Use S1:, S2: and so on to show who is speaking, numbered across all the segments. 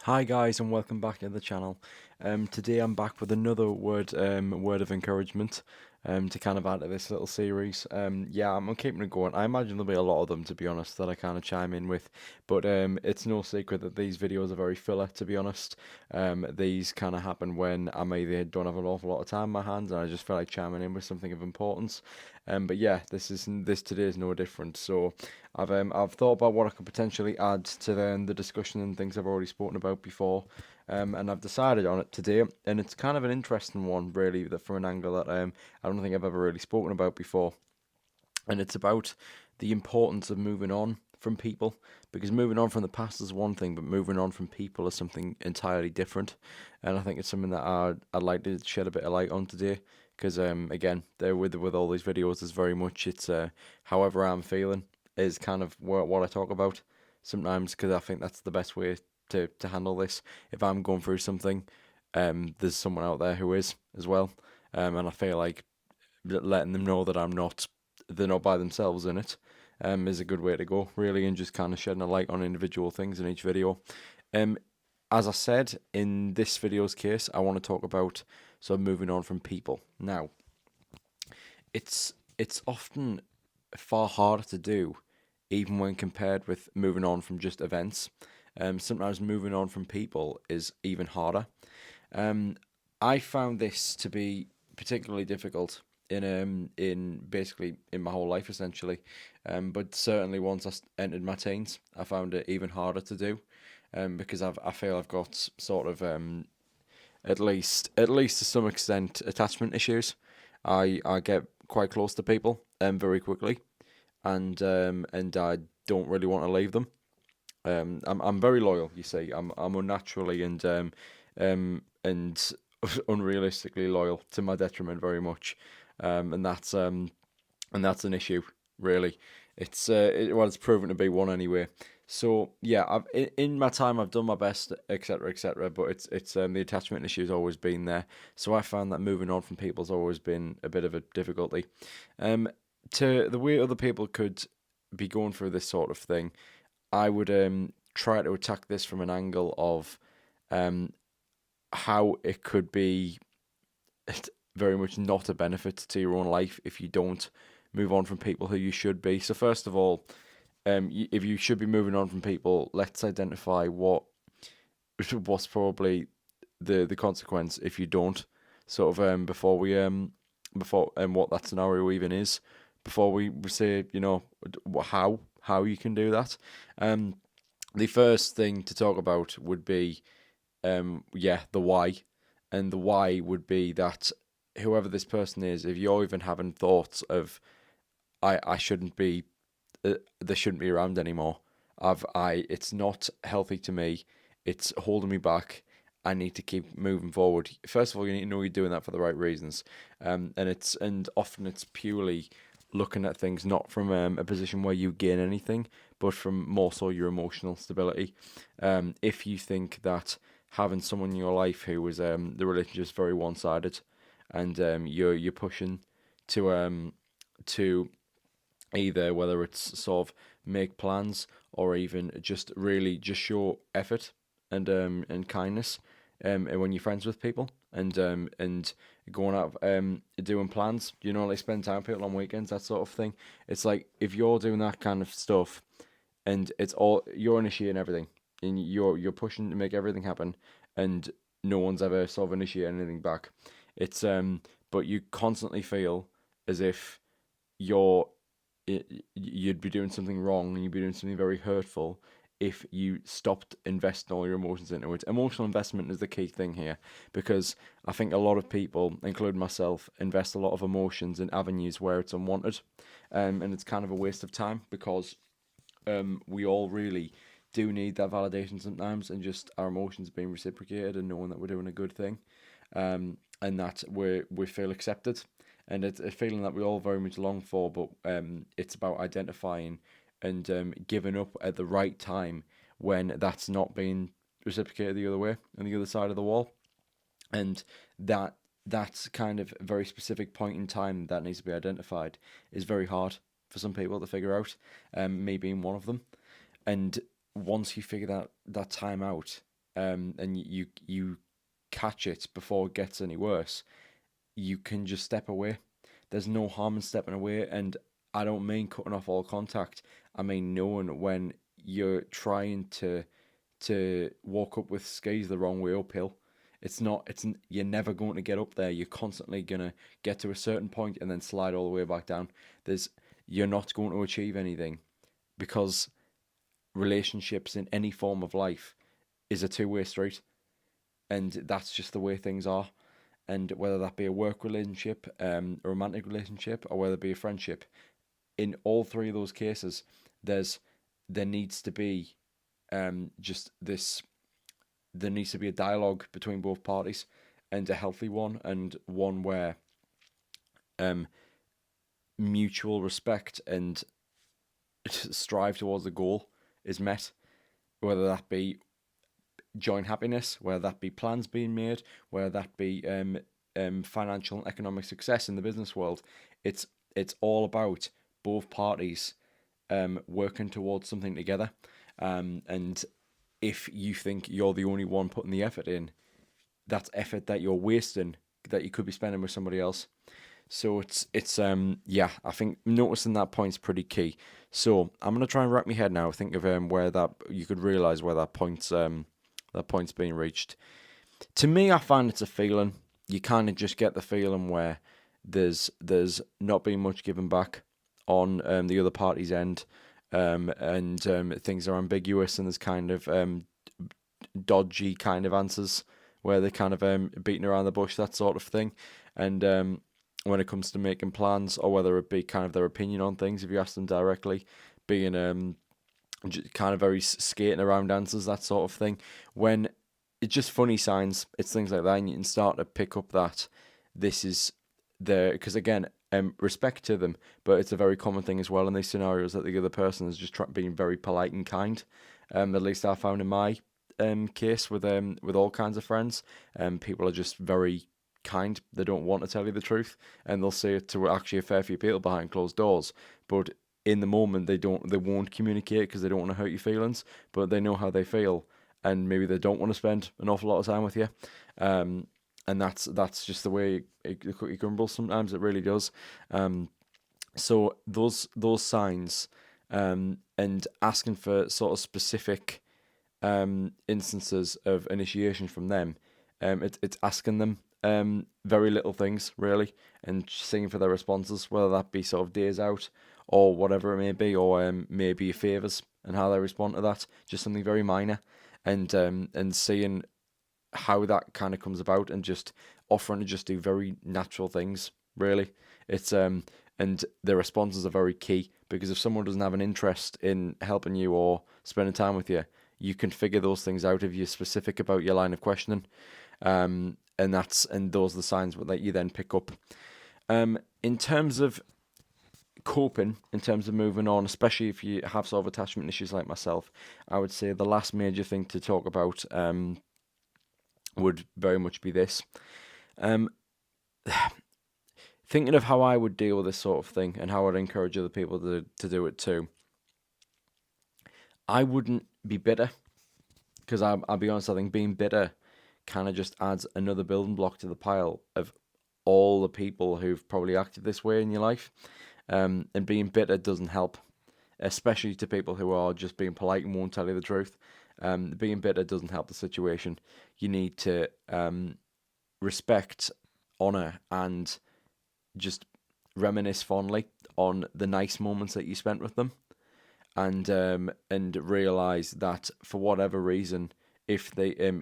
S1: Hi guys, and welcome back to the channel. Today I'm back with another word of encouragement, to kind of add to this little series. Yeah, I'm keeping it going. I imagine there'll be a lot of them, to be honest, that I kind of chime in with. But it's no secret that these videos are very filler, to be honest. These kind of happen when I either don't have an awful lot of time in my hands, and I just feel like chiming in with something of importance. But yeah, this today is no different. So I've thought about what I could potentially add to the discussion and things I've already spoken about before, and I've decided on it today. And it's kind of an interesting one, really, that from an angle that I don't think I've ever really spoken about before. And it's about the importance of moving on from people, because moving on from the past is one thing, but moving on from people is something entirely different. And I think it's something that I'd like to shed a bit of light on today, because again, there with all these videos, is very much it's however I'm feeling is kind of what I talk about sometimes, because I think that's the best way to handle this. If I'm going through something, there's someone out there who is as well, and I feel like letting them know that they're not by themselves in it, is a good way to go, really, and just kind of shedding a light on individual things in each video. Um, as I said, in this video's case, I want to talk about sort of moving on from people. Now, it's often far harder to do, even when compared with moving on from just events. Sometimes moving on from people is even harder. Um, I found this to be particularly difficult in basically in my whole life essentially, but certainly once entered my teens, I found it even harder to do, because I feel I've got sort of at least to some extent attachment issues. I get quite close to people very quickly, and I don't really want to leave them. I'm very loyal. You see, I'm unnaturally and unrealistically loyal, to my detriment very much, and that's an issue, really. It's proven to be one anyway. So yeah, in my time I've done my best, etc., etc. But it's the attachment issue's always been there. So I found that moving on from people's always been a bit of a difficulty. Um, to the way other people could be going through this sort of thing, I would try to attack this from an angle of um how it could be very much not a benefit to your own life if you don't move on from people who you should be. So first of all, if you should be moving on from people, let's identify what's probably the consequence if you don't. Sort of before what that scenario even is, before we say how you can do that. Um, the first thing to talk about would be the why, and the why would be that whoever this person is, if you're even having thoughts of I shouldn't be, they shouldn't be around anymore. It's not healthy to me. It's holding me back. I need to keep moving forward. First of all, you need to know you're doing that for the right reasons, and often it's purely looking at things not from a position where you gain anything, but from more so your emotional stability. If you think that having someone in your life who is the relationship's very one sided, and you're pushing to either whether it's sort of make plans or even just really just show effort and kindness, and when you're friends with people, and going out doing plans, like spend time with people on weekends, that sort of thing. It's like if you're doing that kind of stuff, and it's all you're initiating everything, and you're pushing to make everything happen, and no one's ever sort of initiating anything back. It's but you constantly feel as if you're you'd be doing something wrong, and you'd be doing something very hurtful if you stopped investing all your emotions into it. Emotional investment is the key thing here, because I think a lot of people, including myself, invest a lot of emotions in avenues where it's unwanted, and it's kind of a waste of time, because we all really do need that validation sometimes, and just our emotions being reciprocated and knowing that we're doing a good thing, and that we feel accepted, and it's a feeling that we all very much long for. But it's about identifying and giving up at the right time when that's not being reciprocated the other way on the other side of the wall, and that's kind of very specific point in time that needs to be identified is very hard for some people to figure out. Me being one of them, and once you figure that time out, and you catch it before it gets any worse, you can just step away. There's no harm in stepping away, and I don't mean cutting off all contact. I mean knowing when you're trying to walk up with skis the wrong way uphill. It's not. You're never going to get up there. You're constantly gonna get to a certain point and then slide all the way back down. There's You're not going to achieve anything, because relationships in any form of life is a two-way street, and that's just the way things are. And whether that be a work relationship, a romantic relationship, or whether it be a friendship, in all three of those cases, there needs to be just this. There needs to be a dialogue between both parties, and a healthy one, and one where um, mutual respect and strive towards the goal is met, whether that be joint happiness, whether that be plans being made, whether that be financial and economic success in the business world. It's all about both parties working towards something together. And if you think you're the only one putting the effort in, that's effort that you're wasting that you could be spending with somebody else. So it's yeah, I think noticing that point's pretty key. So I'm gonna try and wrap my head now. Think of where that you could realize where that point's being reached. To me, I find it's a feeling. You kind of just get the feeling where there's not been much given back on the other party's end, and things are ambiguous, and there's kind of dodgy kind of answers where they're kind of beating around the bush, that sort of thing. And when it comes to making plans, or whether it be kind of their opinion on things, if you ask them directly, being kind of very skating around answers, that sort of thing. When it's just funny signs, it's things like that, and you can start to pick up that this is there, because again, respect to them, but it's a very common thing as well in these scenarios that the other person is just being very polite and kind. At least I found in my case with all kinds of friends, people are just very kind. They don't want to tell you the truth, and they'll say it to actually a fair few people behind closed doors. But in the moment, they won't communicate because they don't want to hurt your feelings. But they know how they feel, and maybe they don't want to spend an awful lot of time with you. And that's just the way the cookie crumbles. Sometimes it really does. So those signs, and asking for sort of specific instances of initiation from them. It's asking them very little things really, and seeing for their responses, whether that be sort of days out or whatever it may be, or maybe favors and how they respond to that. Just something very minor, and seeing how that kind of comes about, and just offering to just do very natural things. Really, it's and their responses are very key, because if someone doesn't have an interest in helping you or spending time with you, you can figure those things out if you're specific about your line of questioning. And those are the signs that you then pick up. In terms of coping, in terms of moving on, especially if you have sort of attachment issues like myself, I would say the last major thing to talk about would very much be this. Thinking of how I would deal with this sort of thing, and how I'd encourage other people to do it too. I wouldn't be bitter, because I'll be honest, I think being bitter kind of just adds another building block to the pile of all the people who've probably acted this way in your life. And being bitter doesn't help, especially to people who are just being polite and won't tell you the truth. Being bitter doesn't help the situation. You need to respect, honour, and just reminisce fondly on the nice moments that you spent with them, and realize that for whatever reason, if you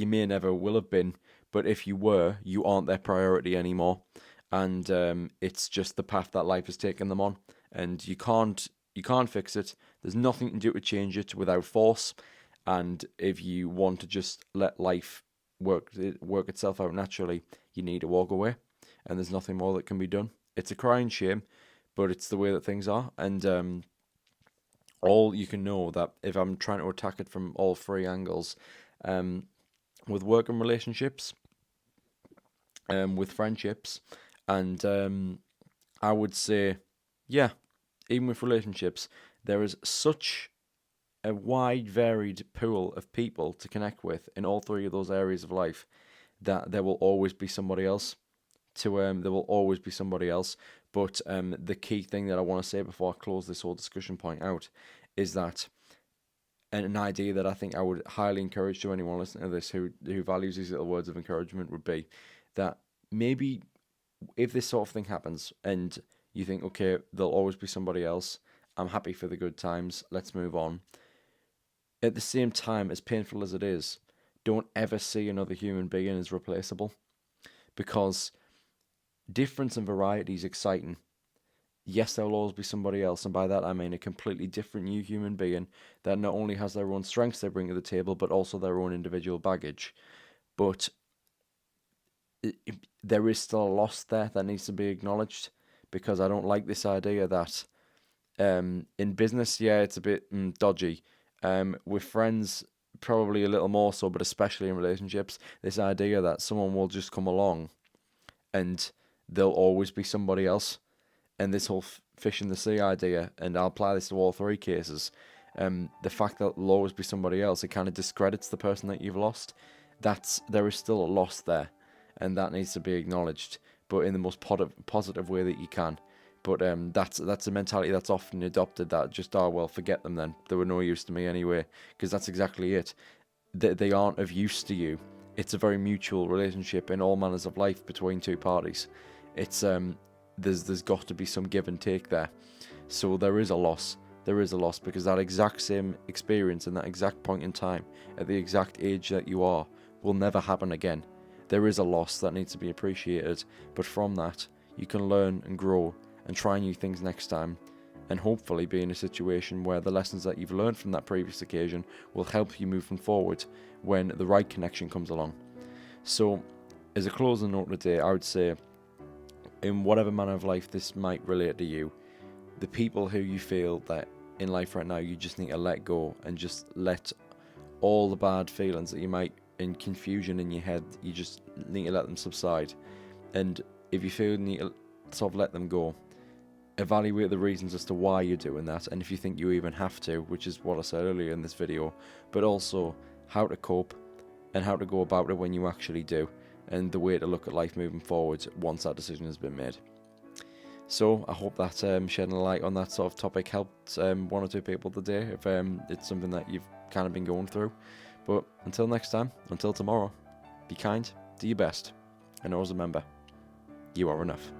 S1: may never will have been, but if you were, you aren't their priority anymore, and it's just the path that life has taken them on, and you can't fix it. There's nothing you can do to change it without force, and if you want to just let life work itself out naturally, you need to walk away, and there's nothing more that can be done. It's a crying shame, but it's the way that things are, and all you can know that if I'm trying to attack it from all three angles, with work and relationships, with friendships, and I would say, yeah, even with relationships, there is such a wide, varied pool of people to connect with in all three of those areas of life, that there will always be somebody else. There will always be somebody else. But the key thing that I want to say before I close this whole discussion point out is that an idea that I think I would highly encourage to anyone listening to this who values these little words of encouragement would be that maybe if this sort of thing happens and you think, okay, there'll always be somebody else, I'm happy for the good times, let's move on. At the same time, as painful as it is, don't ever see another human being as replaceable, because difference and variety is exciting. Yes, there will always be somebody else, and by that I mean a completely different new human being that not only has their own strengths they bring to the table, but also their own individual baggage. But there is still a loss there that needs to be acknowledged, because I don't like this idea that in business, yeah, it's a bit dodgy. With friends, probably a little more so, but especially in relationships, this idea that someone will just come along and there'll always be somebody else. And this whole fish in the sea idea, and I'll apply this to all three cases, the fact that there'll always be somebody else, it kind of discredits the person that you've lost. There is still a loss there, and that needs to be acknowledged, but in the most positive way that you can. But that's a mentality that's often adopted, that just, oh well, forget them then, they were no use to me anyway, because that's exactly it. They aren't of use to you. It's a very mutual relationship in all manners of life between two parties. It's there's got to be some give and take there. So there is a loss. There is a loss, because that exact same experience in that exact point in time, at the exact age that you are, will never happen again. There is a loss that needs to be appreciated, but from that, you can learn and grow and try new things next time, and hopefully be in a situation where the lessons that you've learned from that previous occasion will help you moving forward when the right connection comes along. So, as a closing note today, I would say, in whatever manner of life this might relate to you, the people who you feel that in life right now you just need to let go, and just let all the bad feelings that you might, in confusion in your head, you just need to let them subside. And if you feel you need to sort of let them go, evaluate the reasons as to why you're doing that, and if you think you even have to, which is what I said earlier in this video, but also how to cope and how to go about it when you actually do, and the way to look at life moving forward once that decision has been made. So I hope that shedding a light on that sort of topic helped one or two people today, if it's something that you've kind of been going through. But until next time, until tomorrow, be kind, do your best, and always remember, you are enough.